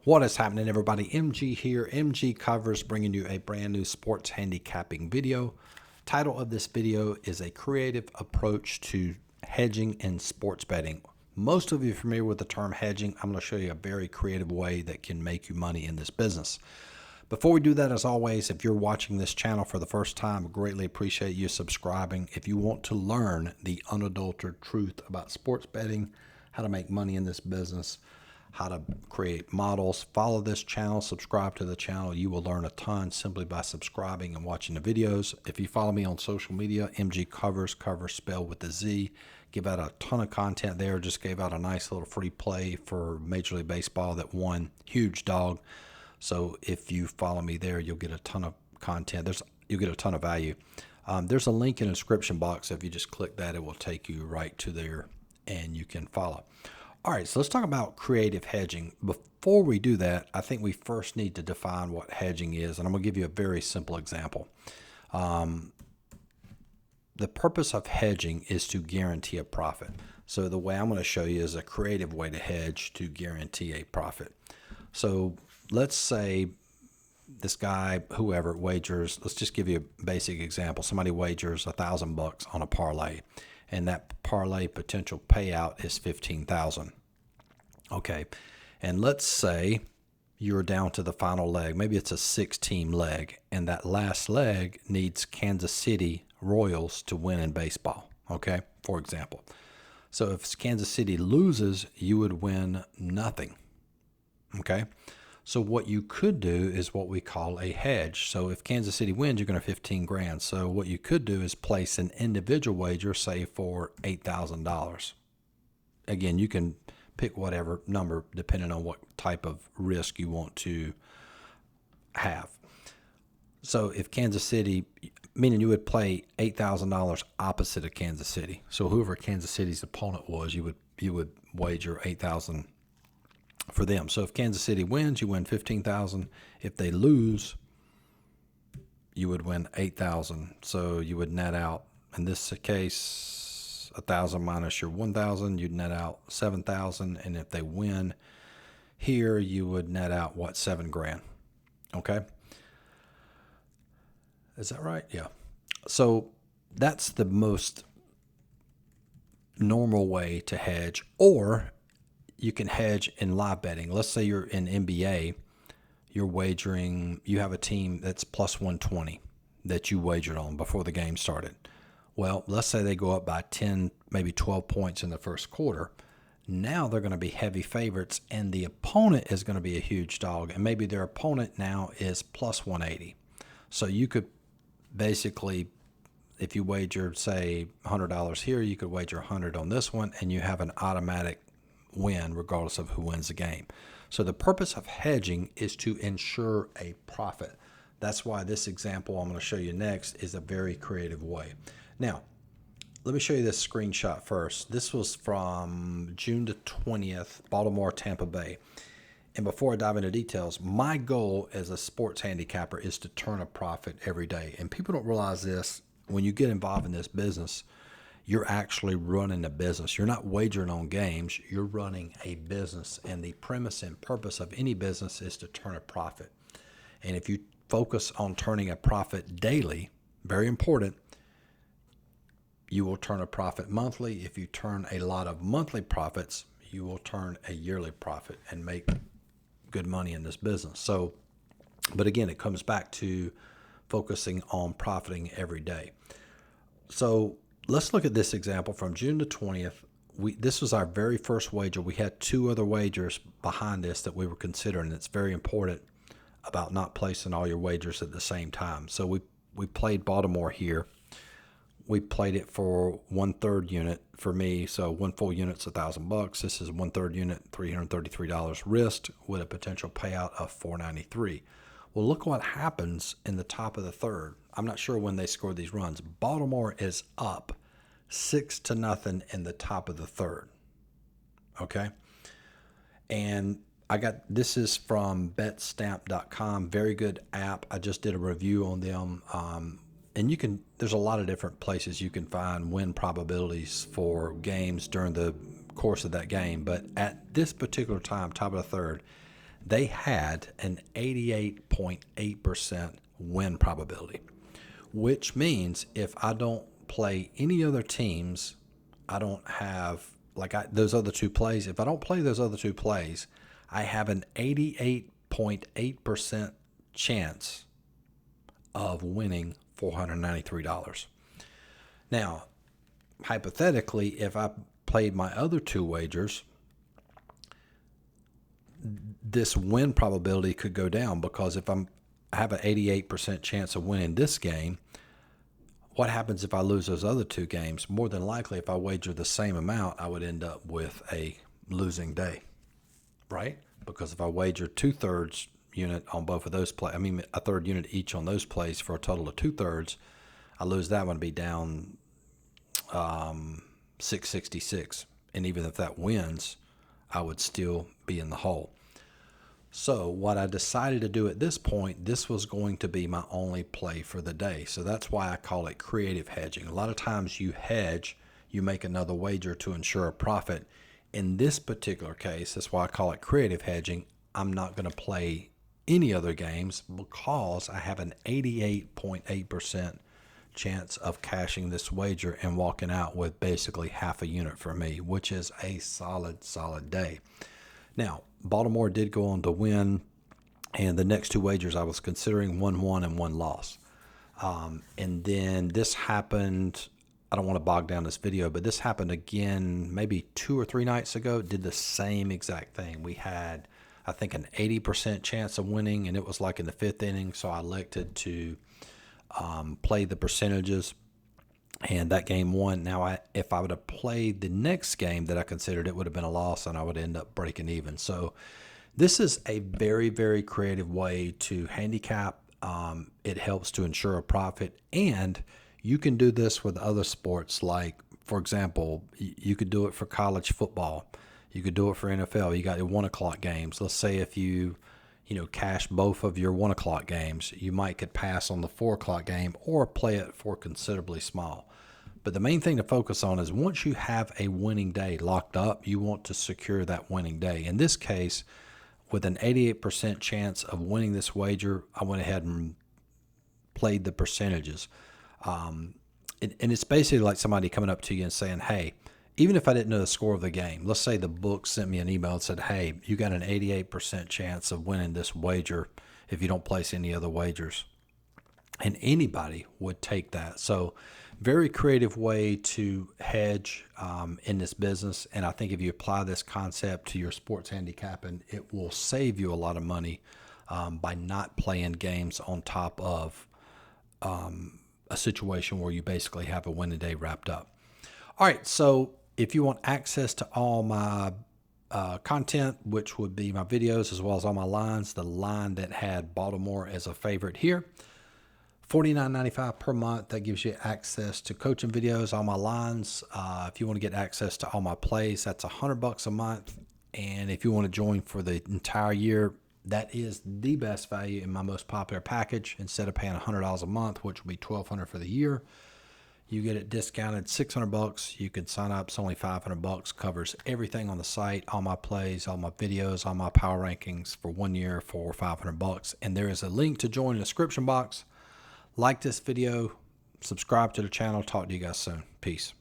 What is happening, everybody? MG here. MG Covers, bringing you a brand new sports handicapping video. Title of this video is a creative approach to hedging in sports betting. Most of you are familiar with the term hedging. I'm going to show you a very creative way that can make you money in this business. Before we do that, as always, if you're watching this channel for the first time, I greatly appreciate you subscribing. If you want to learn the unadulterated truth about sports betting, how to make money in this business, how to create models, follow this channel, subscribe to the channel. You will learn a ton simply by subscribing and watching the videos. If you follow me on social media, MG Covers, Covers spelled with a Z, give out a ton of content there. Just gave out a nice little free play for Major League Baseball that won. Huge dog. So if you follow me there, you'll get a ton of content. You'll get a ton of value. There's a link in the description box. If you just click that, it will take you right to there and you can follow. All right, so let's talk about creative hedging. Before we do that, I think we first need to define what hedging is, and I'm going to give you a very simple example. The purpose of hedging is to guarantee a profit. So the way I'm going to show you is a creative way to hedge to guarantee a profit. So let's say this guy, whoever wagers, let's just give you a basic example. Somebody wagers $1,000 on a parlay, and that parlay potential payout is $15,000. Okay, and let's say you're down to the final leg. Maybe it's a 6-team leg, and that last leg needs Kansas City Royals to win in baseball. Okay, for example. So if Kansas City loses, you would win nothing. Okay. So what you could do is what we call a hedge. So if Kansas City wins, you're going to have 15 grand. So what you could do is place an individual wager, say for $8,000. Again, you can pick whatever number depending on what type of risk you want to have. So if Kansas City, meaning you would play $8,000 opposite of Kansas City. So whoever Kansas City's opponent was, you would wager $8,000 for them. So if Kansas City wins, you win $15,000. If they lose, you would win $8,000. So you would net out, in this case, 1,000 minus your 1,000, you'd net out 7,000. And if they win here, you would net out what, 7 grand. Okay. Is that right? Yeah. So that's the most normal way to hedge. Or you can hedge in live betting. Let's say you're in NBA, you're wagering, you have a team that's plus 120 that you wagered on before the game started. Well, let's say they go up by 10, maybe 12 points in the first quarter. Now they're going to be heavy favorites, and the opponent is going to be a huge dog, and maybe their opponent now is plus 180. So you could basically, if you wager, say, $100 here, you could wager 100 on this one, and you have an automatic win regardless of who wins the game. So the purpose of hedging is to ensure a profit. That's why this example I'm going to show you next is a very creative way. Now, let me show you this screenshot first. This was from June the 20th, Baltimore, Tampa Bay. And before I dive into details, my goal as a sports handicapper is to turn a profit every day. And people don't realize this. When you get involved in this business, you're actually running a business. You're not wagering on games. You're running a business. And the premise and purpose of any business is to turn a profit. And if you focus on turning a profit daily, very important, you will turn a profit monthly. If you turn a lot of monthly profits, you will turn a yearly profit and make good money in this business. So, but again, it comes back to focusing on profiting every day. So let's look at this example from June the 20th. This was our very first wager. We had 2 other wagers behind this that we were considering. It's very important about not placing all your wagers at the same time. So we played Baltimore here. We played it for 1/3 unit for me. So 1 full unit's $1,000. This is 1/3 unit, $333 risk with a potential payout of $493. Well, look what happens in the top of the third. I'm not sure when they scored these runs. Baltimore is up 6-0 in the top of the third. Okay. And this is from betstamp.com. Very good app. I just did a review on them. And there's a lot of different places you can find win probabilities for games during the course of that game. But at this particular time, top of the third, they had an 88.8% win probability, which means if I don't play any other teams, I don't have those other two plays. If I don't play those other two plays, I have an 88.8% chance of winning $493. Now, hypothetically, if I played my other two wagers, this win probability could go down, because if I have an 88% chance of winning this game, what happens if I lose those other two games? More than likely, if I wager the same amount, I would end up with a losing day, right? Because if I wager 2/3 unit on both of those plays, a third unit each on those plays for a total of 2/3, I lose that one, be down 666. And even if that wins, I would still be in the hole. So what I decided to do at this point, this was going to be my only play for the day. So that's why I call it creative hedging. A lot of times you hedge, you make another wager to ensure a profit. In this particular case, that's why I call it creative hedging. I'm not going to play any other games because I have an 88.8% chance of cashing this wager and walking out with basically half a unit for me, which is a solid day. Now, Baltimore did go on to win, and the next two wagers I was considering, one won and one lost. And then this happened, I don't want to bog down this video, but this happened again maybe 2 or 3 nights ago, did the same exact thing. We had, I think, an 80% chance of winning, and it was like in the 5th inning, so I elected to play the percentages, and that game won. Now, if I would have played the next game that I considered, it would have been a loss, and I would end up breaking even. So this is a very, very creative way to handicap. It helps to ensure a profit, and you can do this with other sports. Like, for example, you could do it for college football. You could do it for NFL. You got your 1 o'clock games. Let's say if you cash both of your 1 o'clock games, you might could pass on the 4 o'clock game or play it for considerably small. But the main thing to focus on is once you have a winning day locked up, you want to secure that winning day. In this case, with an 88% chance of winning this wager, I went ahead and played the percentages. And it's basically like somebody coming up to you and saying, hey, even if I didn't know the score of the game, let's say the book sent me an email and said, hey, you got an 88% chance of winning this wager if you don't place any other wagers. And anybody would take that. So very creative way to hedge in this business. And I think if you apply this concept to your sports handicapping, it will save you a lot of money by not playing games on top of a situation where you basically have a winning day wrapped up. All right, so if you want access to all my content, which would be my videos as well as all my lines, the line that had Baltimore as a favorite here, $49.95 per month. That gives you access to coaching videos, all my lines. If you want to get access to all my plays, that's $100 a month. And if you want to join for the entire year, that is the best value in my most popular package. Instead of paying $100 a month, which would be $1,200 for the year, you get it discounted $600. You can sign up. It's only $500. Covers everything on the site, all my plays, all my videos, all my power rankings for 1 year for $500. And there is a link to join in the description box. Like this video, subscribe to the channel. Talk to you guys soon. Peace.